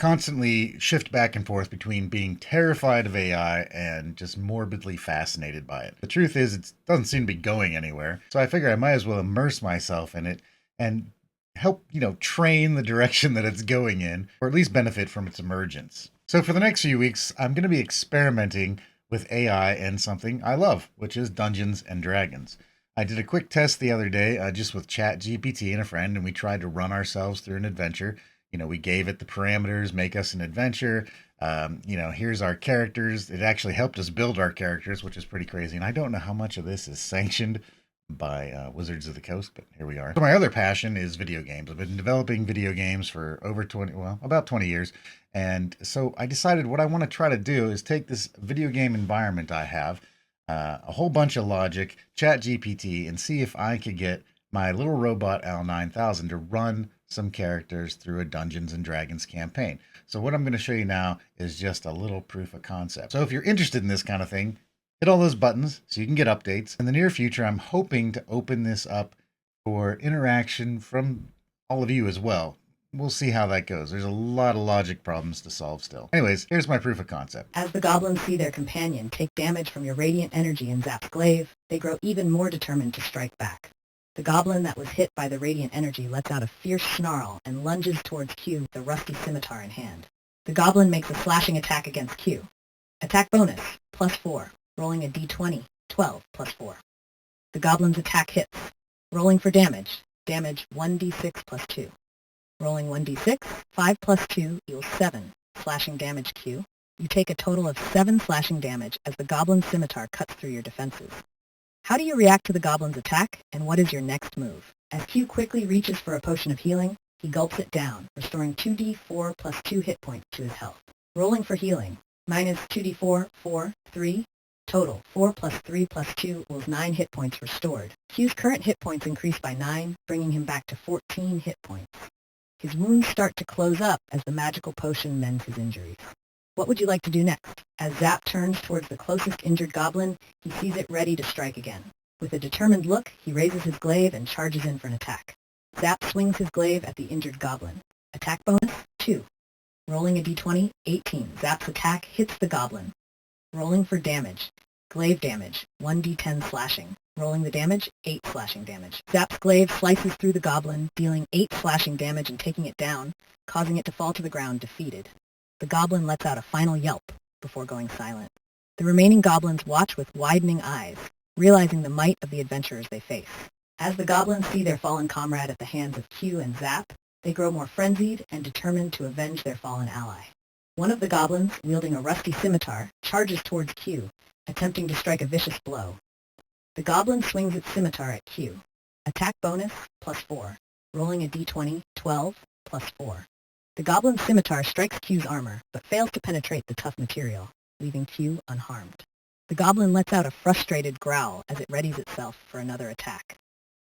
constantly shift back and forth between being terrified of AI and just morbidly fascinated by it. The truth is, it doesn't seem to be going anywhere. So I figure I might as well immerse myself in it and help, train the direction that it's going in, or at least benefit from its emergence. So for the next few weeks, I'm going to be experimenting with AI and something I love, which is Dungeons and Dragons. I did a quick test the other day just with Chat GPT and a friend, and we tried to run ourselves through an adventure. We gave it the parameters, make us an adventure. Here's our characters. It actually helped us build our characters, which is pretty crazy. And I don't know how much of this is sanctioned by Wizards of the Coast, but here we are. So my other passion is video games. I've been developing video games for about 20 years. And so I decided what I want to try to do is take this video game environment I have, a whole bunch of logic, Chat GPT, and see if I could get my little robot AL9000 to run some characters through a Dungeons and Dragons campaign. So what I'm going to show you now is just a little proof of concept. So if you're interested in this kind of thing, hit all those buttons so you can get updates. In the near future, I'm hoping to open this up for interaction from all of you as well. We'll see how that goes. There's a lot of logic problems to solve still. Anyways, here's my proof of concept. As the goblins see their companion take damage from your radiant energy in Zap's glaive, they grow even more determined to strike back. The goblin that was hit by the radiant energy lets out a fierce snarl and lunges towards Q with a rusty scimitar in hand. The goblin makes a slashing attack against Q. Attack bonus, +4, rolling a d20, 12 +4. The goblin's attack hits. Rolling for damage, 1d6 +2. Rolling 1d6, 5 + 2 equals 7, slashing damage Q. You take a total of 7 slashing damage as the goblin's scimitar cuts through your defenses. How do you react to the goblin's attack, and what is your next move? As Q quickly reaches for a potion of healing, he gulps it down, restoring 2d4 +2 hit points to his health. Rolling for healing, minus 2d4, 4, 3, total 4 + 3 + 2 equals 9 hit points restored. Q's current hit points increase by 9, bringing him back to 14 hit points. His wounds start to close up as the magical potion mends his injuries. What would you like to do next? As Zap turns towards the closest injured goblin, he sees it ready to strike again. With a determined look, he raises his glaive and charges in for an attack. Zap swings his glaive at the injured goblin. Attack bonus, 2. Rolling a d20, 18. Zap's attack hits the goblin. Rolling for damage. Glaive damage, 1d10 slashing. Rolling the damage, 8 slashing damage. Zap's glaive slices through the goblin, dealing 8 slashing damage and taking it down, causing it to fall to the ground defeated. The goblin lets out a final yelp before going silent. The remaining goblins watch with widening eyes, realizing the might of the adventurers they face. As the goblins see their fallen comrade at the hands of Q and Zap, they grow more frenzied and determined to avenge their fallen ally. One of the goblins, wielding a rusty scimitar, charges towards Q, attempting to strike a vicious blow. The goblin swings its scimitar at Q. Attack bonus, +4. Rolling a d20, 12, +4. The goblin's scimitar strikes Q's armor, but fails to penetrate the tough material, leaving Q unharmed. The goblin lets out a frustrated growl as it readies itself for another attack.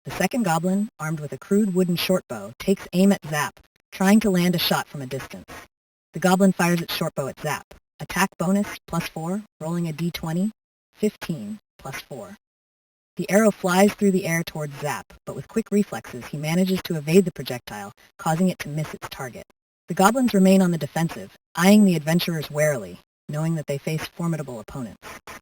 The second goblin, armed with a crude wooden shortbow, takes aim at Zap, trying to land a shot from a distance. The goblin fires its shortbow at Zap. Attack bonus, +4, rolling a d20, 15, +4. The arrow flies through the air towards Zap, but with quick reflexes he manages to evade the projectile, causing it to miss its target. The goblins remain on the defensive, eyeing the adventurers warily, knowing that they face formidable opponents.